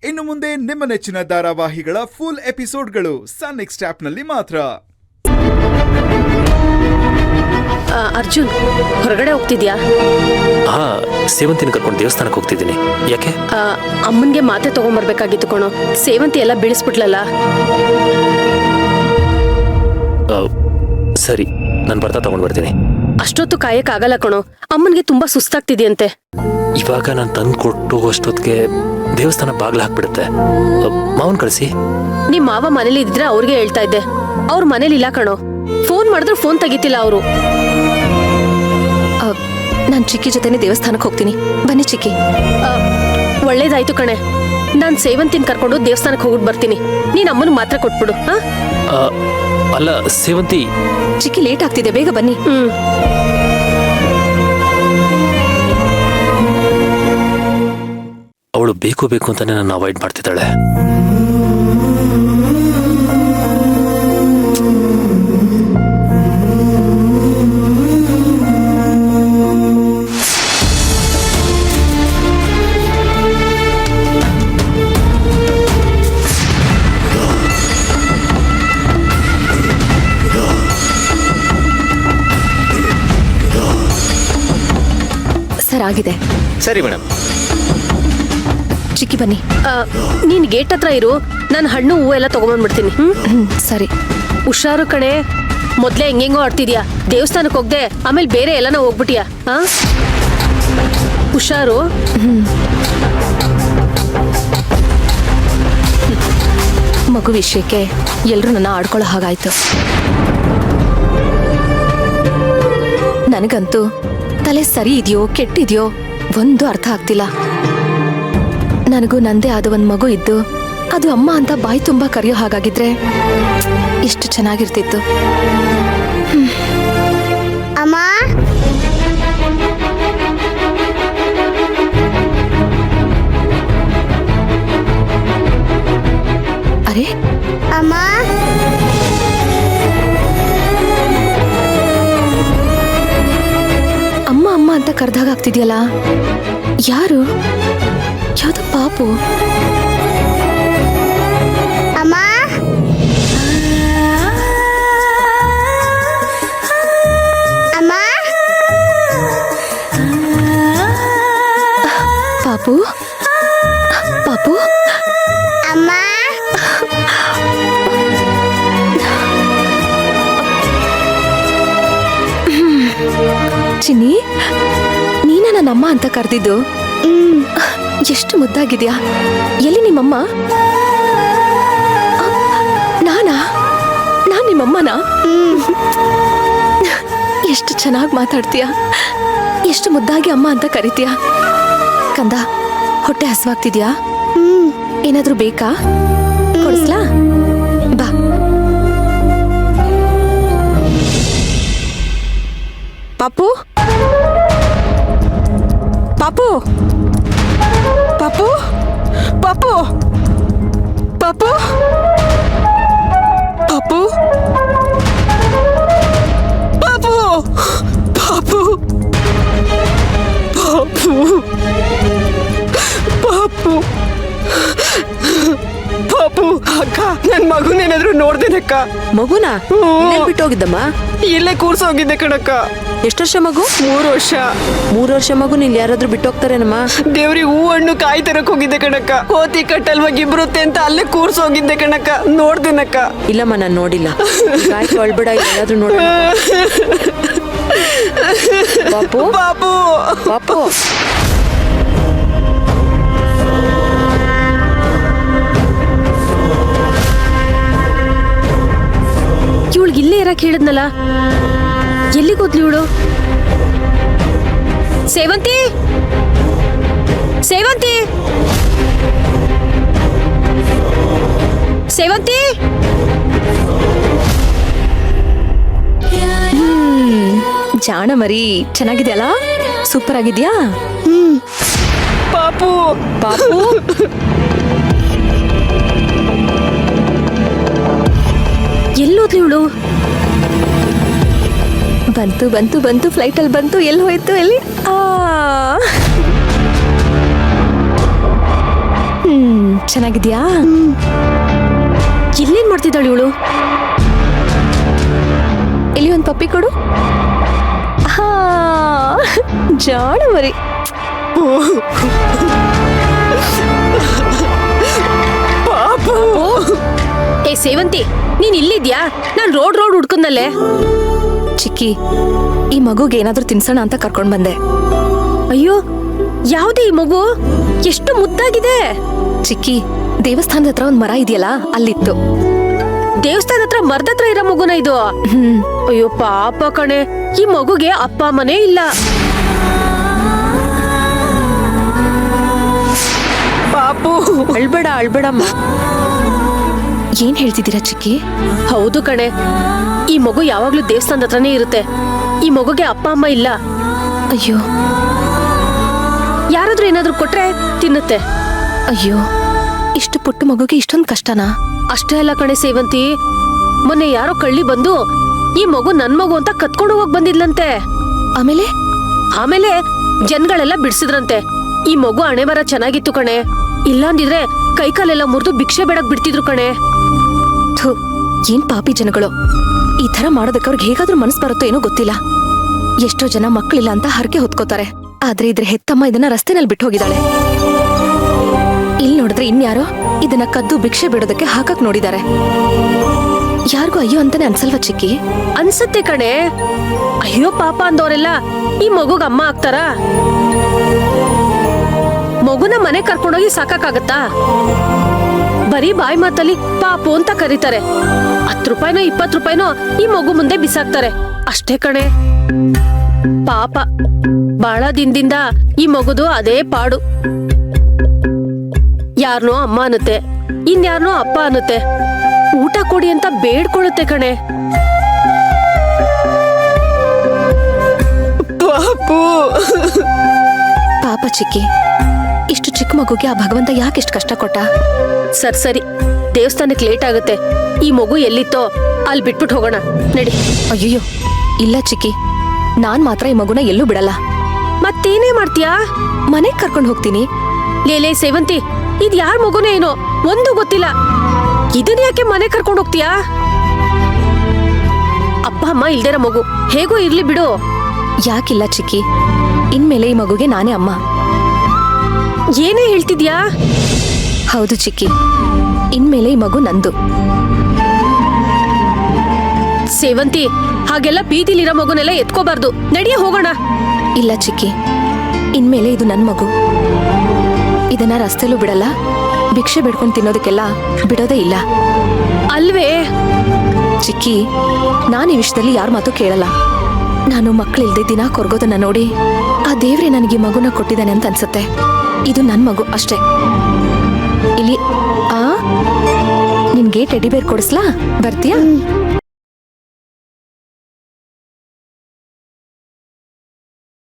ಇನ್ನು ಮುಂದೆ ನಿಮ್ಮ ನೆಚ್ಚಿನ ಧಾರಾವಾಹಿಗಳ ಫುಲ್ ಎಪಿಸೋಡ್ಗಳು ಸನ್ ನೆಕ್ಸ್ಟ್ ಆಪ್ನಲ್ಲಿ ಮಾತ್ರ. ಅರ್ಜುನ್, ಹೊರಗಡೆ ಹೋಗ್ತಿದ್ಯಾ? ಹಾ, ಸೇವಂತಿನ ಕರ್ಕೊಂಡು ದೇವಸ್ಥಾನಕ್ಕೆ ಹೋಗ್ತಿದ್ದೀನಿ. ಯಾಕೆ? ಅಮ್ಮನ್ಗೆ ಮಾತೆ ತಗೊಂಡ್ಬರ್ಬೇಕಾಗಿತ್ತು ಕಣೋ. ಸೇವಂತಿ ಎಲ್ಲ ಬೀಳಿಸ್ಬಿಟ್ಲಲ್ಲ. ಸರಿ, ನಾನು ಬರ್ತಾ ತಗೊಂಡ್ ಬರ್ತೀನಿ. ಅಷ್ಟೊತ್ತು ಕಾಯಕ್ಕಾಗಲ್ಲ ಕಣೋ, ಅಮ್ಮನ್ಗೆ ತುಂಬಾ ಸುಸ್ತಾಗ್ತಿದ್ಯಂತೆ. ಇವಾಗ ನಾನು ತಂದು ಕೊಟ್ಟು ಅಷ್ಟೊತ್ತಿಗೆ ದೇವಸ್ಥಾನ ಬಾಗ್ಲ ಹಾಕ್ಬಿಡುತ್ತೆ. ಮಾವನ್ ಕಳಿಸಿ. ನಿಮ್ ಮಾವ ಮನೇಲಿ ಇದ್ರೆ ಅವ್ರಿಗೆ ಹೇಳ್ತಾ ಇದ್ದೆ. ಅವ್ರ ಮನೇಲಿ ಇಲ್ಲ ಕಣೋ. ಫೋನ್ ಮಾಡಿದ್ರೆ ಫೋನ್ ತೆಗಿತಿಲ್ಲ ಅವರು. ನಾನ್ ಚಿಕ್ಕಿ ಜೊತೆನೆ ದೇವಸ್ಥಾನಕ್ಕೆ ಹೋಗ್ತೀನಿ. ಬನ್ನಿ ಚಿಕ್ಕಿ. ಒಳ್ಳೇದಾಯ್ತು ಕಣೆ. ನಾನ್ ಸೇವಂತಿನ ಕರ್ಕೊಂಡು ದೇವಸ್ಥಾನಕ್ಕೆ ಹೋಗ್ಬಿಟ್ಟು ಬರ್ತೀನಿ. ನೀನ್ ಅಮ್ಮನ ಮಾತ್ರ ಕೊಟ್ಬಿಡು. ಅಲ್ಲ ಸೇವಂತಿ, ಚಿಕ್ಕಿ ಲೇಟ್ ಆಗ್ತಿದೆ, ಬೇಗ ಬನ್ನಿ. ಅವಳು ಬೇಕು ಬೇಕು ಅಂತಾನೆ ನನ್ನ ಅವಾಯ್ಡ್ ಮಾಡ್ತಿದ್ದಾಳೆ. ಸರ್ ಆಗಿದೆ. ಸರಿ ಮೇಡಮ್. ಚಿಕ್ಕಿ ಬನ್ನಿ. ನೀನ್ ಗೇಟ್ ಹತ್ರ ಇರು, ನಾನು ಹಣ್ಣು ಹೂವು ಎಲ್ಲ ತಗೊಂಡ್ಬಂದ್ಬಿಡ್ತೀನಿ. ಸರಿ. ಹುಷಾರು ಕಣೆ. ಮೊದ್ಲೇ ಹೆಂಗೆಂಗೋ ಆಡ್ತಿದ್ಯಾ. ದೇವಸ್ಥಾನಕ್ಕೆ ಹೋಗ್ದೆ ಆಮೇಲೆ ಬೇರೆ ಎಲ್ಲಾನ ಹೋಗ್ಬಿಟ್ಟಿಯಾ? ಹುಷಾರು. ಮಗು ವಿಷಯಕ್ಕೆ ಎಲ್ರೂ ನನ್ನ ಆಡ್ಕೊಳ್ಳೋ ಹಾಗಾಯ್ತು. ನನಗಂತೂ ತಲೆ ಸರಿ ಇದೆಯೋ ಕೆಟ್ಟಿದ್ಯೋ ಒಂದು ಅರ್ಥ ಆಗ್ತಿಲ್ಲ. ನನಗೂ ನಂದೇ ಆದ ಒಂದ್ ಮಗು ಇದ್ದು ಅದು ಅಮ್ಮ ಅಂತ ಬಾಯಿ ತುಂಬಾ ಕರೆಯೋ ಹಾಗಾಗಿದ್ರೆ ಎಷ್ಟು ಚೆನ್ನಾಗಿರ್ತಿತ್ತು. ಅಮ್ಮ, ಅರೆ ಅಮ್ಮ, ಅಮ್ಮ ಅಮ್ಮ ಅಂತ ಕರೆದಾಗ ಆಗ್ತಿದ್ಯಲ್ಲ. ಯಾರು? ಯಾವ್ದು ಪಾಪು? ಅಮ್ಮ, ಅಮ್ಮ, ಪಾಪು ಪಾಪು ಅಮ್ಮ. ಚಿನ್ನಿ, ನೀನ ನನ್ನಮ್ಮ ಅಂತ ಕರೆದಿದ್ದು? ಎಷ್ಟು ಮುದ್ದಾಗಿದ್ಯಾ. ಎಲ್ಲಿ ನಿಮ್ಮಮ್ಮ? ನಾನ್ ನಿಮ್ಮಮ್ಮನಾ? ಎಷ್ಟು ಚೆನ್ನಾಗಿ ಮಾತಾಡ್ತೀಯ. ಎಷ್ಟು ಮುದ್ದಾಗಿ ಅಮ್ಮ ಅಂತ ಕರಿತೀಯ. ಕಂದ, ಹೊಟ್ಟೆ ಹಸುವಾಗ್ತಿದ್ಯಾ? ಏನಾದ್ರೂ ಬೇಕಾ? ಕೊಡಿಸ್ಲಾ? ಬಾ. ಪಾಪು, ಪಾಪು, ಪಾಪು, ಪಾಪು, ಪಾಪು, ಪಾಪು, ಪಾಪು, ಪಾಪು, ಪಾಪು, ಪಾಪು, ಪಾಪು. ಅಕ್ಕ, ನನ್ ಮಗುನೇನಾದ್ರೂ ನೋಡ್ದೇನಕ್ಕ? ಮಗುನಾ ಬಿಟ್ಟೋಗಿದ್ದಮ್ಮ? ಇಲ್ಲೇ ಕೂರ್ಸೋಗಿದ್ದೆ ಕಣಕ್ಕ. ಎಷ್ಟು ವರ್ಷ ಮಗು? 3 ವರ್ಷ. 3 ವರ್ಷ ಮಗು ಇಲ್ಲಿ ಯಾರಾದ್ರೂ ಬಿಟ್ಟೋಗ್ತಾರೇನಮ್ಮ? ದೇವ್ರಿಗೆ ಹೂ ಹಣ್ಣು ಕಾಯಿ ತರಕ್ ಹೋಗಿದ್ದೆ ಕಣಕ್ಕ. ಕೋತಿ ಕಟ್ಟಲ್ವಾಗ ಇಬ್ರುತ್ತೆ ಅಂತ ಅಲ್ಲೇ ಕೂರ್ಸೋಗಿದ್ದೆ ಕಣಕ್ಕ. ನೋಡ್ದೇನಕ್ಕ? ಇಲ್ಲಮ್ಮ, ನಾನು ನೋಡಿಲ್ಲ. ಅಳ್ಬೇಡ, ಏನಾದ್ರೂ ನೋಡ. ಪಾಪು, ಪಾಪು, ಪಾಪು. ಇವಳಿಗೆ ಇಲ್ಲೇ ಇರಕ್ ಹೇಳಿದ್ನಲ್ಲ, ಎಲ್ಲಿಗೋದ್ಲಿ ಇವಳು? ಸೇವಂತಿ, ಸೇವಂತಿ, ಸೇವಂತಿ. ಜಾಣ ಮರಿ, ಚೆನ್ನಾಗಿದ್ಯಲ್ಲ? ಸೂಪರ್ ಆಗಿದ್ಯಾ? ಪಾಪು, ಪಾಪು. ಎಲ್ಲೋದ್ಲಿ ಇವಳು? ಬಂತು ಬಂತು ಬಂತು, ಫ್ಲೈಟಲ್ಲಿ ಬಂತು. ಎಲ್ಲಿ ಹೋಯ್ತು? ಎಲ್ಲಿ? ಚೆನ್ನಾಗಿದ್ಯಾ? ಇಲ್ಲೇನ್ ಮಾಡ್ತಿದ್ದಾಳು ಇವಳು? ಇಲ್ಲಿ ಒಂದು ಪಪ್ಪಿ ಕೊಡು. ಹಾ, ಜಾಣ ಮರಿ. ಏ ಸೇವಂತಿ, ನೀನ್ ಇಲ್ಲಿದ್ಯಾ? ನಾನ್ ರೋಡ್ ಹುಡ್ಕುದ್ನಲ್ಲೇ. ಚಿಕ್ಕಿ, ಈ ಮಗುಗೆ ಏನಾದ್ರೂ ತಿನ್ಸೋಣ ಅಂತ ಕರ್ಕೊಂಡ್ ಬಂದೆ. ಅಯ್ಯೋ, ಯಾವ್ದೇ ಈ ಮಗು? ಎಷ್ಟು ಮುದ್ದಾಗಿದೆ. ಚಿಕ್ಕಿ, ದೇವಸ್ಥಾನದ ಹತ್ರ ಒಂದ್ ಮರ ಇದೆಯಲ್ಲ, ಅಲ್ಲಿತ್ತು. ದೇವಸ್ಥಾನ ಹತ್ರ ಮರದ ಹತ್ರ ಇರೋ ಮಗುನ ಇದು? ಅಯ್ಯೋ ಪಾಪ ಕಣೆ, ಈ ಮಗುಗೆ ಅಪ್ಪ ಅಮ್ಮನೇ ಇಲ್ಲ. ಪಾಪು, ಅಳ್ಬೇಡಮ್ಮ. ಏನ್ ಹೇಳ್ತಿದ್ದೀರಾ ಚಿಕ್ಕಿ? ಹೌದು ಕಣೆ, ಈ ಮಗು ಯಾವಾಗ್ಲೂ ದೇವಸ್ಥಾನದ ಹತ್ರನೇ ಇರುತ್ತೆ. ಈ ಮಗುಗೆ ಅಪ್ಪ ಅಮ್ಮ ಇಲ್ಲ. ಅಯ್ಯೋ, ಯಾರಾದ್ರೂ ಏನಾದ್ರೂ ಕೊಟ್ರೆ ತಿನ್ನುತ್ತೆ. ಅಯ್ಯೋ, ಇಷ್ಟು ಪುಟ್ಟ ಮಗುಗೆ ಇಷ್ಟೊಂದು ಕಷ್ಟನಾ? ಅಷ್ಟೇ ಅಲ್ಲ ಕಣೆ ಸೇವಂತಿ, ಮೊನ್ನೆ ಯಾರೋ ಕಳ್ಳಿ ಬಂದು ಈ ಮಗು ನನ್ ಮಗು ಅಂತ ಕತ್ಕೊಂಡು ಹೋಗ್ ಬಂದಿದ್ಲಂತೆ. ಆಮೇಲೆ ಜನಗಳೆಲ್ಲ ಬಿಡ್ಸಿದ್ರಂತೆ. ಈ ಮಗು ಹಣೆ ಬರ ಚೆನ್ನಾಗಿತ್ತು ಕಣೆ, ಇಲ್ಲಾಂದಿದ್ರೆ ಕೈಕಾಲೆಲ್ಲ ಮುರಿದು ಭಿಕ್ಷೆ ಬೇಡಕ್ ಬಿಡ್ತಿದ್ರು ಕಣೆ. ಥು, ಏನ್ ಪಾಪಿ ಜನಗಳು. ಈ ತರ ಮಾಡೋದಕ್ಕೆ ಅವ್ರಿಗೆ ಹೇಗಾದ್ರೂ ಮನಸ್ಸು ಬರುತ್ತೋ ಏನೋ ಗೊತ್ತಿಲ್ಲ. ಎಷ್ಟೋ ಜನ ಮಕ್ಕಳಿಲ್ಲ ಅಂತ ಹರಕೆ ಹೊತ್ಕೋತಾರೆ, ಆದ್ರೆ ಇದ್ರ ಹೆತ್ತಮ್ಮ ಇದನ್ನ ರಸ್ತೆನಲ್ಲಿ ಬಿಟ್ಟು ಹೋಗಿದ್ದಾಳೆ. ಇಲ್ಲಿ ನೋಡಿದ್ರೆ ಇನ್ಯಾರೋ ಇದನ್ನ ಕದ್ದು ಭಿಕ್ಷೆ ಬಿಡೋದಕ್ಕೆ ಹಾಕಕ್ ನೋಡಿದ್ದಾರೆ. ಯಾರಿಗೂ ಅಯ್ಯೋ ಅಂತಾನೆ ಅನ್ಸಲ್ವಾ ಚಿಕ್ಕಿ? ಅನ್ಸತ್ತೆ ಕಣೆ. ಅಯ್ಯೋ ಪಾಪ ಅಂದವರೆಲ್ಲ ಈ ಮಗುಗ್ ಅಮ್ಮ ಆಗ್ತಾರ? ಮಗುನ ಮನೆ ಕರ್ಕೊಂಡೋಗಿ ಸಾಕಾಗತ್ತಾ? ಬರೀ ಬಾಯಿ ಮಾತಲ್ಲಿ ಪಾಪು ಅಂತ ಕರೀತಾರೆ. 10 ರೂಪಾಯಿನೋ 20 ರೂಪಾಯಿನೋ ಈ ಮಗು ಮುಂದೆ ಬಿಸಾಕ್ತಾರೆ ಅಷ್ಟೇ ಕಣೆ. ಪಾಪ, ಬಹಳ ದಿನದಿಂದ ಈ ಮಗುದು ಅದೇ ಪಾಡು. ಯಾರನೋ ಅಮ್ಮ ಅನ್ನುತ್ತೆ, ಇನ್ಯಾರನೋ ಅಪ್ಪ ಅನ್ನುತ್ತೆ. ಊಟ ಕೊಡಿ ಅಂತ ಬೇಡ್ಕೊಳ್ಳುತ್ತೆ ಕಣೆ. ಪಾಪು. ಪಾಪ ಚಿಕ್ಕಿ, ಇಷ್ಟು ಚಿಕ್ಕ ಮಗುಗೆ ಆ ಭಗವಂತ ಯಾಕೆಷ್ಟು ಕಷ್ಟ ಕೊಟ್ಟ? ಸರಿ, ದೇವಸ್ಥಾನಕ್ಕೆ ಲೇಟ್ ಆಗುತ್ತೆ. ಈ ಮಗು ಎಲ್ಲಿತ್ತೋ ಅಲ್ಲಿ ಬಿಟ್ಬಿಟ್ಟು ಹೋಗೋಣ, ನಡಿ. ಅಯ್ಯೋ ಇಲ್ಲ ಚಿಕ್ಕಿ, ನಾನ್ ಮಾತ್ರ ಈ ಮಗುನ ಎಲ್ಲೂ ಬಿಡಲ್ಲ. ಮತ್ತೇನೇ ಮಾಡ್ತೀಯಾ? ಮನೆಗ್ ಕರ್ಕೊಂಡು ಹೋಗ್ತೀನಿ. ಲೇಲೇ ಸೇವಂತಿ, ಇದ್ ಯಾರ ಮಗುನೇ ಏನೋ ಒಂದು ಗೊತ್ತಿಲ್ಲ. ಇದನ್ನ ಯಾಕೆ ಮನೆ ಕರ್ಕೊಂಡು ಹೋಗ್ತೀಯಾ? ಅಪ್ಪ ಅಮ್ಮ ಇಲ್ದಿರ ಮಗು ಹೇಗೋ ಇರ್ಲಿ ಬಿಡು. ಯಾಕಿಲ್ಲ ಚಿಕ್ಕಿ, ಇನ್ಮೇಲೆ ಈ ಮಗುಗೆ ನಾನೇ ಅಮ್ಮ. ಏನೇ ಹೇಳ್ತಿದ್ಯಾ? ಹೌದು ಚಿಕ್ಕಿ, ಇನ್ಮೇಲೆ ಈ ಮಗು ನಂದು. ಸೇವಂತಿ, ಹಾಗೆಲ್ಲ ಬೀದಿಲಿರೋ ಮಗುನೆಲ್ಲ ಎತ್ಕೋಬಾರ್ದು, ನಡಿಯ ಹೋಗೋಣ. ಇಲ್ಲ ಚಿಕ್ಕಿ, ಇನ್ಮೇಲೆ ಇದು ನನ್ ಮಗು. ಇದನ್ನ ರಸ್ತೆಲೂ ಬಿಡಲ್ಲ, ಭಿಕ್ಷೆ ಬಿಡ್ಕೊಂಡು ತಿನ್ನೋದಕ್ಕೆಲ್ಲ ಬಿಡೋದೇ ಇಲ್ಲ. ಅಲ್ವೇ ಚಿಕ್ಕಿ, ನಾನು ಈ ವಿಷಯದಲ್ಲಿ ಯಾರ ಮಾತು ಕೇಳಲ್ಲ. ನಾನು ಮಕ್ಕಳಿಲ್ದೆ ದಿನ ಕೊರ್ಗೋದನ್ನ ನೋಡಿ ಆ ದೇವ್ರೆ ನನಗೆ ಮಗುನ ಕೊಟ್ಟಿದ್ದಾನೆ ಅಂತ ಅನ್ಸುತ್ತೆ. ಇದು ನನ್ ಮಗು ಅಷ್ಟೇ. ಇಲ್ಲಿ ನಿನ್ಗೆ ಟೆಡಿ ಬೇರ್ ಕೊಡಿಸ್ಲಾ? ಬರ್ತೀಯಾ?